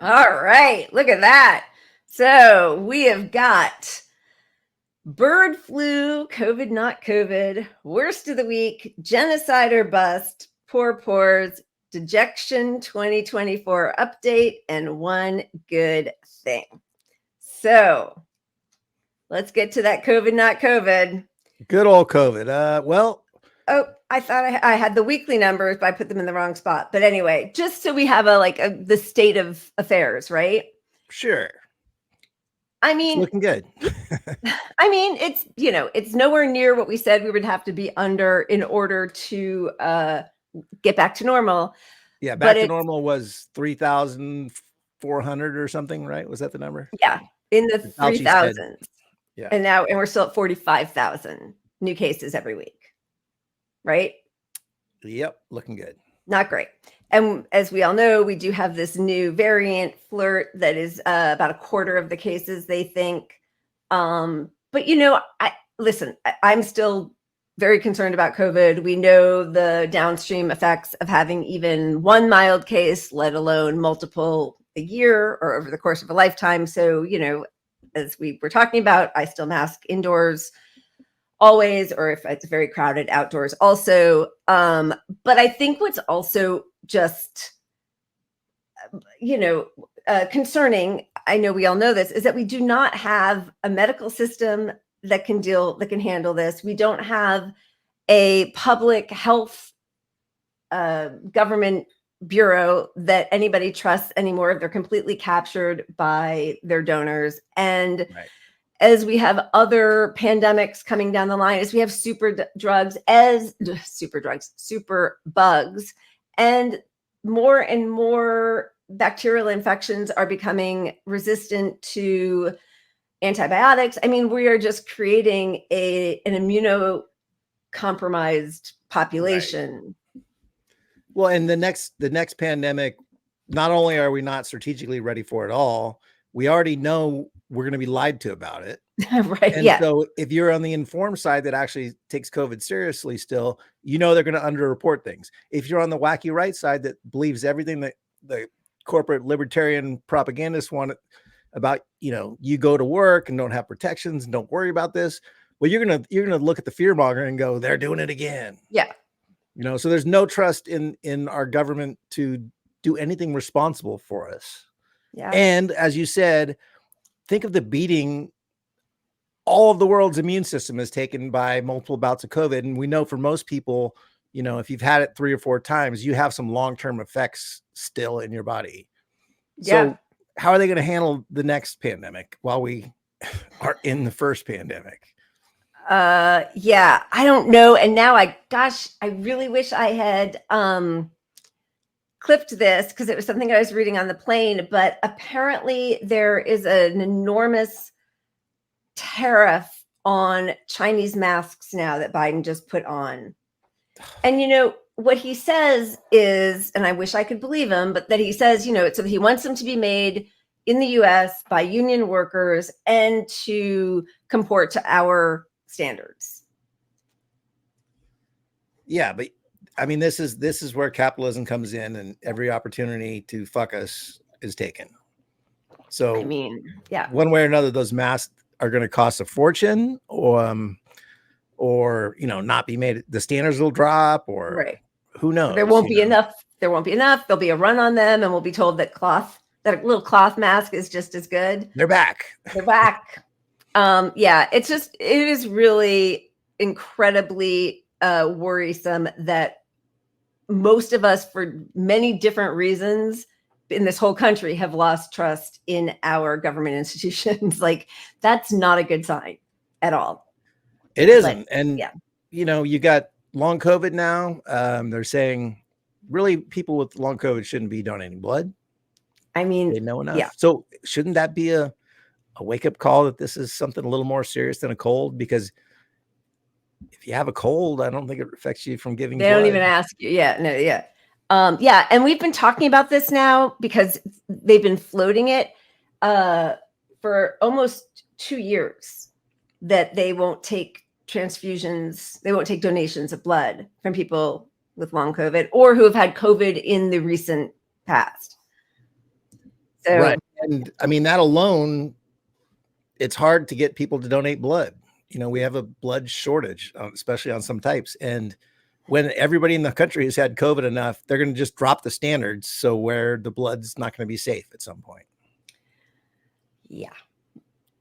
All right, look at that. So we have got bird flu, COVID, not COVID, worst of the week, genocide or bust, poor pores, dejection 2024 update, and one good thing. So let's get to that COVID, not COVID. Good old COVID. Oh, I thought I had the weekly numbers, but I put them in the wrong spot. But anyway, just so we have the state of affairs, right? sure. I It's mean, looking good. it's nowhere near what we said we would have to be under in order to get back to normal. Yeah, But back to it's normal was 3,400 or something, right? Was that the number? yeah, in the Fauci said, 3,000s. yeah. And we're still at 45,000 new cases every week. Right? Yep, looking good. Not great. And as we all know, we do have this new variant flirt that is about a quarter of the cases, they think. But I'm still very concerned about COVID. We know the downstream effects of having even one mild case, let alone multiple a year or over the course of a lifetime. So, as we were talking about, I still mask indoors always, or if it's very crowded, outdoors also. But I think what's also just, concerning, I know we all know this, is that we do not have a medical system that can handle this. We don't have a public health government bureau that anybody trusts anymore. They're completely captured by their donors. And Right. as we have other pandemics coming down the line, as we have super bugs, and more bacterial infections are becoming resistant to antibiotics. I mean, we are just creating an immunocompromised population. Right. Well, and the next pandemic, not only are we not strategically ready for it all, we already know we're going to be lied to about it. Right. And yeah. so if you're on the informed side that actually takes COVID seriously still, they're going to underreport things. If you're on the wacky right side that believes everything that the corporate libertarian propagandists want about, you go to work and don't have protections and don't worry about this. Well, you're going to look at the fear monger and go, they're doing it again. Yeah. So there's no trust in our government to do anything responsible for us. Yeah. And as you said, think of the beating all of the world's immune system is taken by multiple bouts of COVID. And we know for most people, if you've had it 3 or 4 times, you have some long-term effects still in your body. Yeah. So how are they going to handle the next pandemic while we are in the first pandemic? Yeah, I don't know. And now I really wish I had clipped this because it was something I was reading on the plane, but apparently there is an enormous tariff on Chinese masks now that Biden just put on. And what he says is, and I wish I could believe him, but that he says, so he wants them to be made in the US by union workers and to comport to our standards. Yeah, but I mean, this is where capitalism comes in, and every opportunity to fuck us is taken. So I mean, yeah, one way or another, those masks are going to cost a fortune, or not be made. The standards will drop, or right. Who knows? There won't be enough. There won't be enough. There'll be a run on them, and we'll be told that a little cloth mask is just as good. They're back. They're back. Yeah, it is really incredibly worrisome that most of us, for many different reasons in this whole country, have lost trust in our government institutions. Like, that's not a good sign at all. It isn't. And yeah, you got long COVID now. They're saying really people with long COVID shouldn't be donating blood. I mean, they know enough. Yeah. So shouldn't that be a wake-up call that this is something a little more serious than a cold? Because if you have a cold, I don't think it affects you from giving blood. Don't even ask you. Yeah, no, yeah. Yeah, and we've been talking about this now because they've been floating it for almost 2 years that they won't take transfusions, they won't take donations of blood from people with long COVID or who have had COVID in the recent past. So right. And I mean, that alone, it's hard to get people to donate blood. You know, we have a blood shortage, especially on some types. And when everybody in the country has had COVID enough, they're going to just drop the standards. So where the blood's not going to be safe at some point. yeah.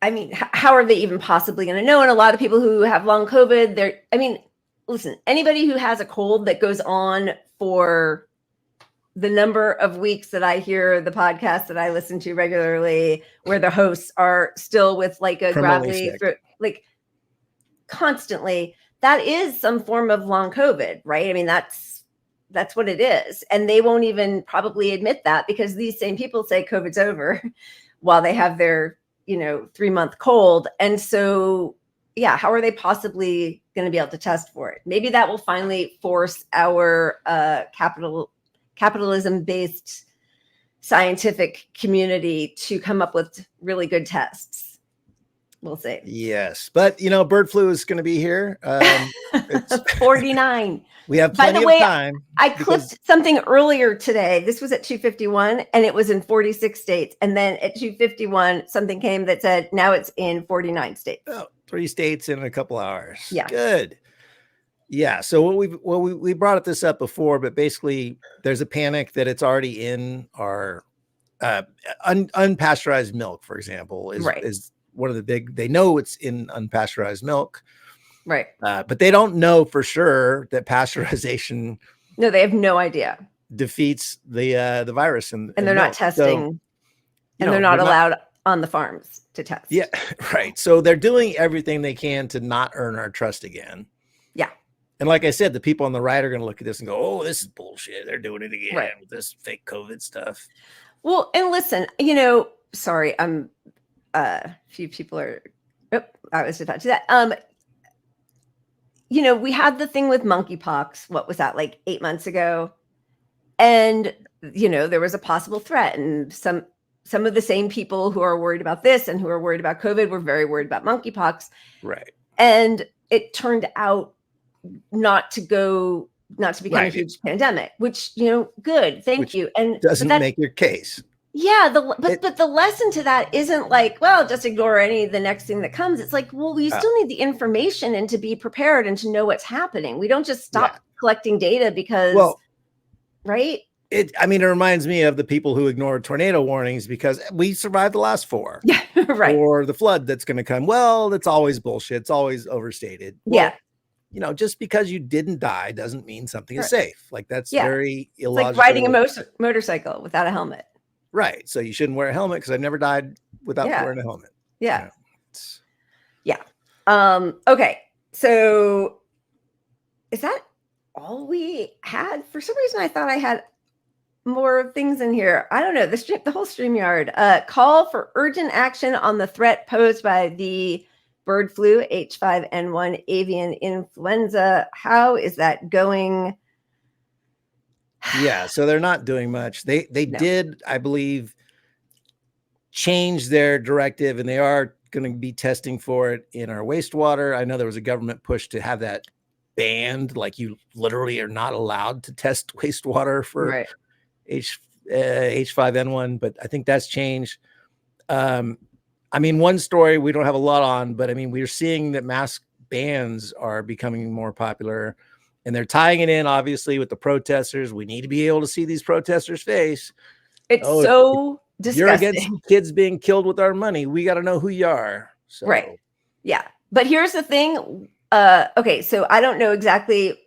I mean, how are they even possibly going to know? And a lot of people who have long COVID, listen, anybody who has a cold that goes on for the number of weeks that I hear the podcast that I listen to regularly, where the hosts are still with like a gravelly throat, like constantly, that is some form of long COVID, right? I mean, that's what it is. And they won't even probably admit that, because these same people say COVID's over while they have their 3-month cold. And so, yeah, how are they possibly going to be able to test for it? Maybe that will finally force our capitalism-based scientific community to come up with really good tests. We'll see. Yes. But, bird flu is going to be here. It's 49. We have plenty of time. I clipped something earlier today. This was at 2:51 and it was in 46 states. And then at 2:51, something came that said now it's in 49 states. Oh, 3 states in a couple hours. Yeah. Good. Yeah. So we brought this up before, but basically there's a panic that it's already in our unpasteurized milk, for example, is one of the big, they know it's in unpasteurized milk. Right. But they don't know for sure that pasteurization. No, they have no idea. Defeats the virus. And they're not testing. And they're not allowed on the farms to test. Yeah. Right. So they're doing everything they can to not earn our trust again. Yeah. And like I said, the people on the right are going to look at this and go, oh, this is bullshit. They're doing it again with this fake COVID stuff. Well, and listen, sorry, I'm a few people are, I was about to that. We had the thing with monkeypox. What was that, like 8 months ago? And, there was a possible threat. And some of the same people who are worried about this and who are worried about COVID were very worried about monkeypox. Right. And it turned out not to become a huge pandemic, which, good. Thank you. And doesn't make your case. Yeah. But the lesson to that isn't like, well, just ignore the next thing that comes. It's like, well, you still need the information and to be prepared and to know what's happening. We don't just stop collecting data because, right? It reminds me of the people who ignore tornado warnings because we survived the last 4. Yeah. Right. Or the flood that's going to come. Well, that's always bullshit. It's always overstated. Well, just because you didn't die doesn't mean something is safe. Like that's very illogical. It's like riding a motorcycle without a helmet. Right. So you shouldn't wear a helmet because I've never died without wearing a helmet. Yeah. Okay. So is that all we had? For some reason, I thought I had more things in here. I don't know. The whole StreamYard call for urgent action on the threat posed by the bird flu, H5N1 avian influenza. How is that going? Yeah, so they're not doing much. They did, I believe, change their directive, and they are going to be testing for it in our wastewater. I know there was a government push to have that banned, like you literally are not allowed to test wastewater for H5N1, but I think that's changed. One story we don't have a lot on, but we're seeing that mask bans are becoming more popular. And they're tying it in, obviously, with the protesters. We need to be able to see these protesters' face. It's so disgusting. You're against kids being killed with our money. We got to know who you are. So. Right. Yeah. But here's the thing. Okay. So I don't know exactly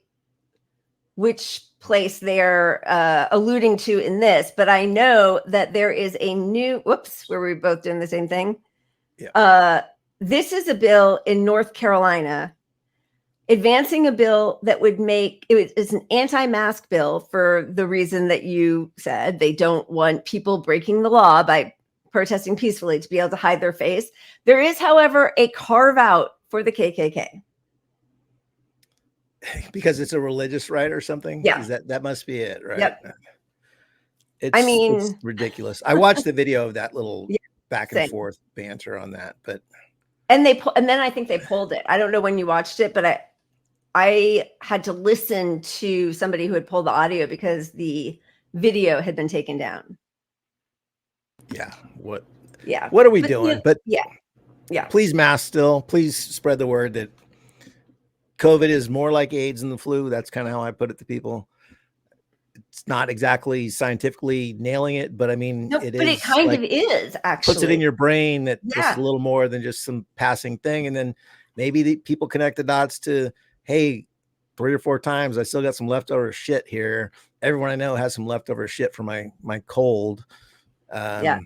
which place they're alluding to in this, but I know that there is a new, were we both doing the same thing? Yeah. This is a bill in North Carolina advancing a bill that would make it's an anti-mask bill for the reason that you said. They don't want people breaking the law by protesting peacefully to be able to hide their face. There is, however, a carve out for the KKK. Because it's a religious right or something? Yeah. That must be it, right? Yep. It's ridiculous. I watched the video of that little back and forth banter on that, but and then I think they pulled it. I don't know when you watched it, but I had to listen to somebody who had pulled the audio because the video had been taken down. Yeah. Yeah. What are we But, doing? But yeah. please mask still. Please spread the word that COVID is more like AIDS and the flu. That's kind of how I put it to people. It's not exactly scientifically nailing it, but I mean, No, it but it is kind like of is puts it in actually. your brain that this is Yeah. a little more than just some passing thing. And then maybe the people connect the dots to, hey, 3 or 4 times, I still got some leftover shit here. Everyone I know has some leftover shit from my cold. Yeah.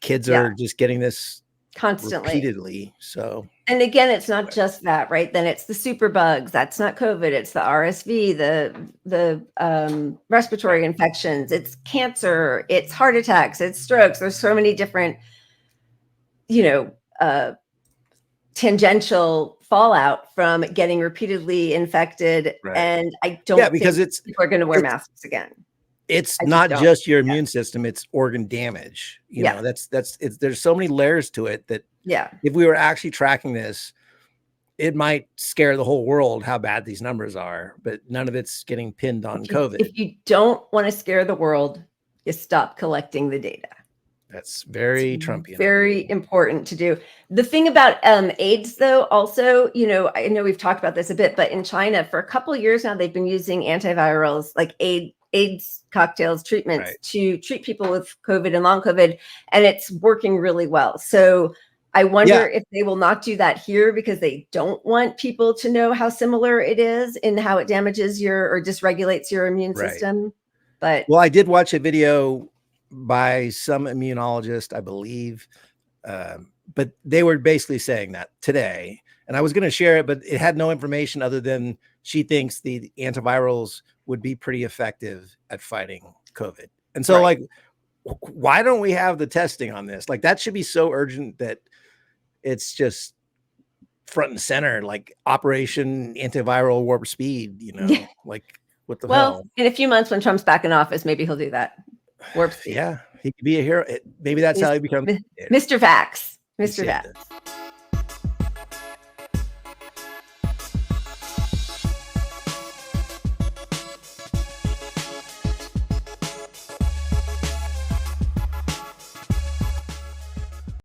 Kids Yeah. are just getting this Constantly. repeatedly. So, And again, it's not just that, right? Then it's the super bugs. That's not COVID. It's the RSV, the respiratory infections. It's cancer. It's heart attacks. It's strokes. There's so many different, tangential fallout from getting repeatedly infected. right. And I Yeah, don't because think people are going to wear masks again. it's I just not don't. just your Yeah. immune system, it's organ damage. Yeah. There's so many layers to it that Yeah. if we were actually tracking this, it might scare the whole world how bad these numbers are, but none of it's getting pinned on COVID. If you don't want to scare the world, you stop collecting the data. That's very It's Trumpian. very important to do. The thing about AIDS, though, also, I know we've talked about this a bit, but in China, for a couple of years now, they've been using antivirals like AIDS cocktails treatments Right. to treat people with COVID and long COVID, and it's working really well. So I wonder if they will not do that here because they don't want people to know how similar it is and how it damages or dysregulates your immune Right. system. But Well, I did watch a video by some immunologist, I believe, but they were basically saying that today, and I was going to share it, but it had no information other than she thinks the antivirals would be pretty effective at fighting COVID. And so, Right. like, why don't we have the testing on this? Like, that should be so urgent that it's just front and center, like Operation Antiviral Warp Speed, like what the Well, hell? in a few months when Trump's back in office, maybe he'll do that. Warp speed. Yeah, he could be a hero. Maybe that's how he becomes. Mr. Vax. Mr. He saved Vax. us.